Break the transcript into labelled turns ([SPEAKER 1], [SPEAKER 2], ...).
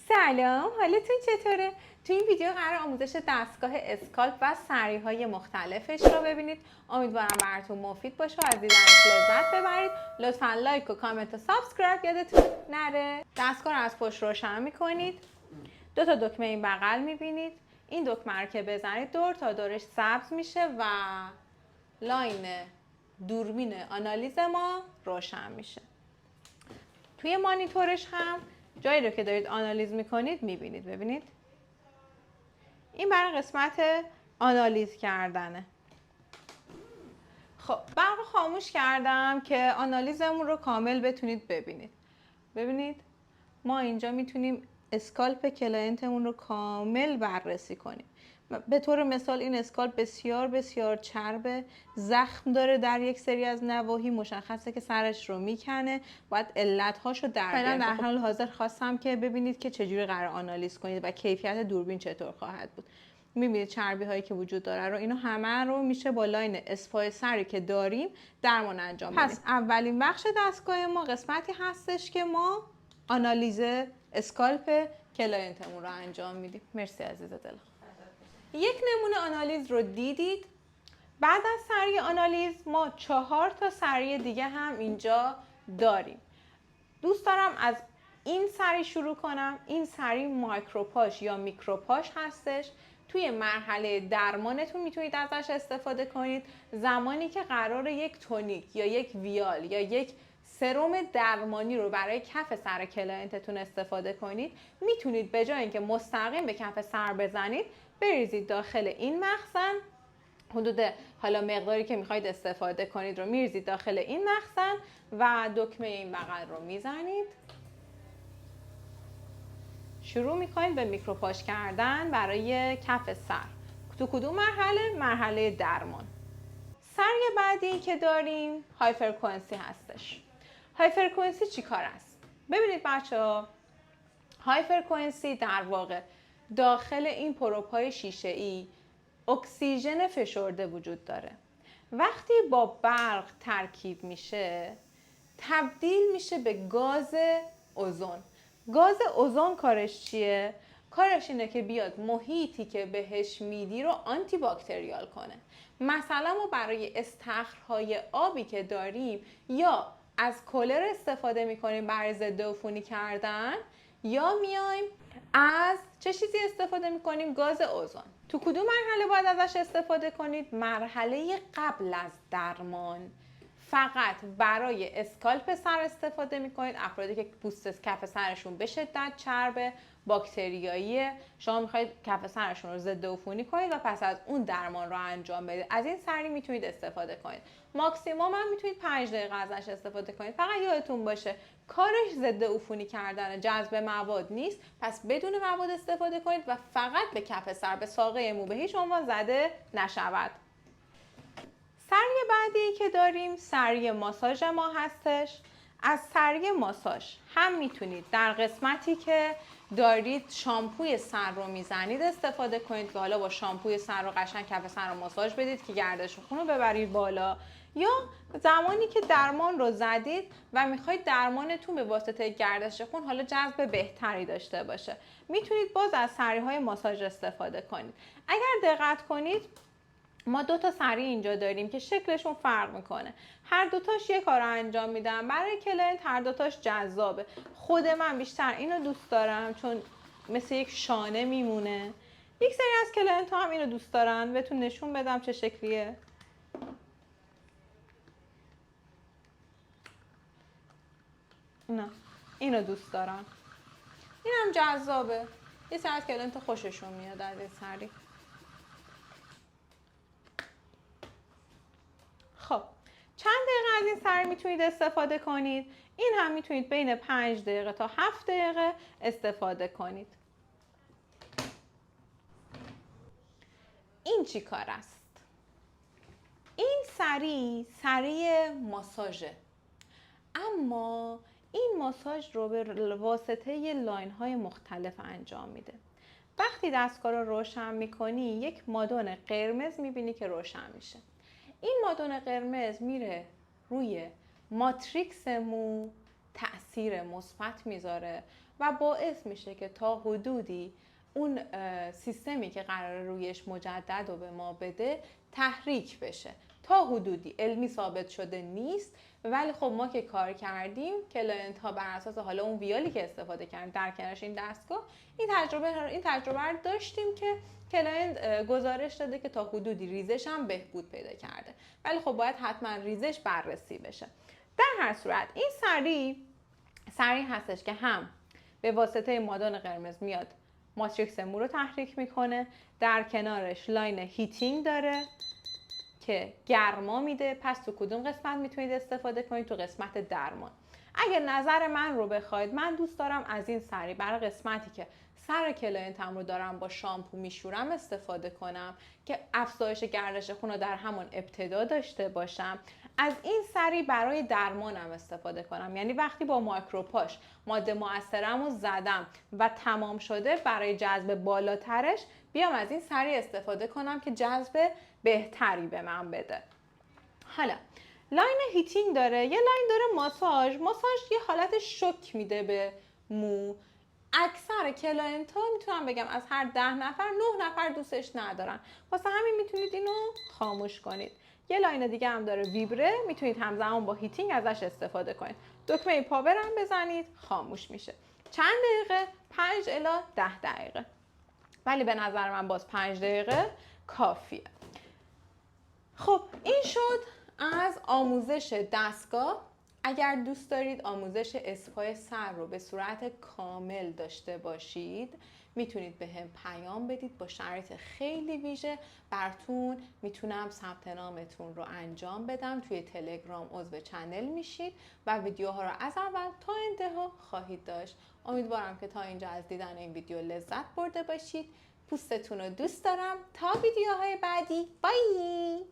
[SPEAKER 1] سلام، حالتون چطوره؟ تو این ویدیو قرار آموزش دستگاه اسکالپ و سری‌های مختلفش رو ببینید. امیدوارم براتون مفید باشه و از دیدنش لذت ببرید. لطفاً لایک و کامنت و سابسکرایب یادتون نره. دستگاه رو از پشت روشن می‌کنید. دو تا دکمه این بغل می‌بینید. این دکمه رو که بزنید دور تا دورش سبز میشه و لاین دوربین آنالیز ما روشن میشه. توی مانیتورش هم جایی رو که دارید آنالیز میکنید میبینید. ببینید این برای قسمت آنالیز کردنه. خب برق خاموش کردم که آنالیزمون رو کامل بتونید ببینید. ببینید ما اینجا میتونیم اسکالپ کلاینتمون رو کامل بررسی کنیم. به طور مثال این اسکالپ بسیار بسیار چربه، زخم داره در یک سری از نواحی، مشخصه که سرش رو میکنه، باید علتهاشو در بیاریم. در حال حاضر خواستم که ببینید که چجوری قرار آنالیز کنید و کیفیت دوربین چطور خواهد بود. میبینید چربی هایی که وجود داره رو، اینو همه رو میشه با لاین اسپای سری که داریم درمان انجام بدیم. پس اولین بخش دستگاه ما قسمتی هستش که ما آنالیز اسکالپ کلاینتمون رو انجام میدیم. مرسی عزیز دلم. یک نمونه آنالیز رو دیدید. بعد از سری آنالیز ما 4 تا سری دیگه هم اینجا داریم. دوست دارم از این سری شروع کنم. این سری مایکروپاش یا میکروپاش هستش. توی مرحله درمانتون میتونید ازش استفاده کنید. زمانی که قراره یک تونیک یا یک ویال یا یک سرم درمانی رو برای کف سر کلاینتتون استفاده کنید، میتونید به جای اینکه مستقیم به کف سر بزنید بریزید داخل این مخزن. حدود حالا مقداری که میخواید استفاده کنید رو میریزید داخل این مخزن و دکمه این بغل رو میزنید. شروع میکنید به میکروپاش کردن برای کف سر. تو کدوم مرحله؟ مرحله درمان. سری بعدی که داریم های فرکانسی هستش. های فرکانسی چی کار است؟ ببینید بچه‌ها، های فرکانسی در واقع داخل این پروب‌های شیشه‌ای اکسیژن فشرده وجود داره. وقتی با برق ترکیب میشه تبدیل میشه به گاز اوزون. گاز اوزون کارش چیه؟ کارش اینه که بیاد محیطی که بهش میدی رو آنتی باکتریال کنه. مثلا ما برای استخرهای آبی که داریم یا از کولر استفاده میکنیم برای ضد عفونی کردن، یا میایم از چه چیزی استفاده میکنیم؟ گاز اوزون. تو کدوم مرحله باید ازش استفاده کنید؟ مرحله قبل از درمان. فقط برای اسکالپ سر استفاده میکنید. افرادی که پوست کف سرشون به شدت چرب باکتریاییه، شما میخواید کف سرشون رو ضد عفونی کنید و پس از اون درمان رو انجام بدید. از این سری میتونید استفاده کنید. ماکسیموم هم میتونید 5 دقیقه ازش استفاده کنید. فقط یادتون باشه کارش ضد عفونی کردن، جذب مواد نیست. پس بدون مواد استفاده کنید و فقط به کف سر، به ساقه مو، به هیچ عنوان زده نشود. سری بعدی که داریم سری ماساژ ما هستش. از سری ماساژ هم میتونید در قسمتی که دارید شامپوی سر رو میزنید استفاده کنید که حالا با شامپوی سر رو قشنگ کف سر رو ماساژ بدید که گردش خون رو ببرید بالا، یا زمانی که درمان رو زدید و میخواید درمانتون به واسطه گردش خون حالا جذب بهتری داشته باشه، میتونید باز از سری‌های ماساژ استفاده کنید. اگر دقت کنید ما 2 تا سری اینجا داریم که شکلشون فرق میکنه. هر دوتاش یک کار انجام میدن. برای کلاینت هر دوتاش جذابه. خود من بیشتر اینو دوست دارم چون مثل یک شانه میمونه. یک سری از کلاینت ها هم اینو دوست دارن. بهتون نشون بدم چه شکلیه. نه، اینو دوست دارن. اینم جذابه. یه سری از کلاینت خوششون میاد از این سری. خب چند دقیقه از این سری میتونید استفاده کنید؟ این هم میتونید بین 5 دقیقه تا 7 دقیقه استفاده کنید. این چی کار است؟ این سری ماساژه، اما این ماساژ رو به واسطه لاین های مختلف انجام میده. وقتی دستگاه رو روشن میکنی یک مادون قرمز میبینی که روشن میشه. این مادون قرمز میره روی ماتریکس مو تأثیر مثبت میذاره و باعث میشه که تا حدودی اون سیستمی که قراره رویش مجدد رو به ما بده تحریک بشه. تا حدودی علمی ثابت شده نیست، ولی خب ما که کار کردیم، کلاینت ها بر اساس حالا اون ویالی که استفاده کردن در کنارش این دستگاه، این تجربه رو داشتیم که کلاینت گزارش داده که تا حدودی ریزش هم بهبود پیدا کرده، ولی خب باید حتما ریزش بررسی بشه. در هر صورت این سری هستش که هم به واسطه مادون قرمز میاد ماتریکس مو رو تحریک میکنه، در کنارش لاین هیتینگ داره که گرما میده. پس تو کدوم قسمت میتونید استفاده کنید؟ تو قسمت درمان. اگر نظر من رو بخواید، من دوست دارم از این سری برای قسمتی که سر کلاینتم رو دارم با شامپو میشورم استفاده کنم که افزایش گردش خون رو در همون ابتدا داشته باشم. از این سری برای درمانم استفاده کنم، یعنی وقتی با مایکروپاش ماده مؤثرم رو زدم و تمام شده، برای جذب بالاترش بیام از این سری استفاده کنم که جذب بهتری به من بده. حالا لاین هیتینگ داره، یه لاین داره ماساژ یه حالت شوک میده به مو. اکثر کلاینت ها میتونم بگم از هر 10 نفر 9 نفر دوستش ندارن، واسه همین میتونید اینو خاموش کنید. یه لاین دیگه هم داره ویبره، میتونید همزمان با هیتینگ ازش استفاده کنید. دکمه پاور هم بزنید خاموش میشه. چند دقیقه؟ 5 الی 10 دقیقه. ولی به نظر من باز 5 دقیقه کافیه. خب این شد از آموزش دستگاه. اگر دوست دارید آموزش اسپای سر رو به صورت کامل داشته باشید، میتونید به هم پیام بدید. با شرایط خیلی ویژه براتون میتونم ثبت نامتون رو انجام بدم. توی تلگرام عضو چنل میشید و ویدیوها رو از اول تا انتها خواهید داشت. امیدوارم که تا اینجا از دیدن این ویدیو لذت برده باشید. پوستتون رو دوست دارم. تا ویدیوهای بعدی، بای.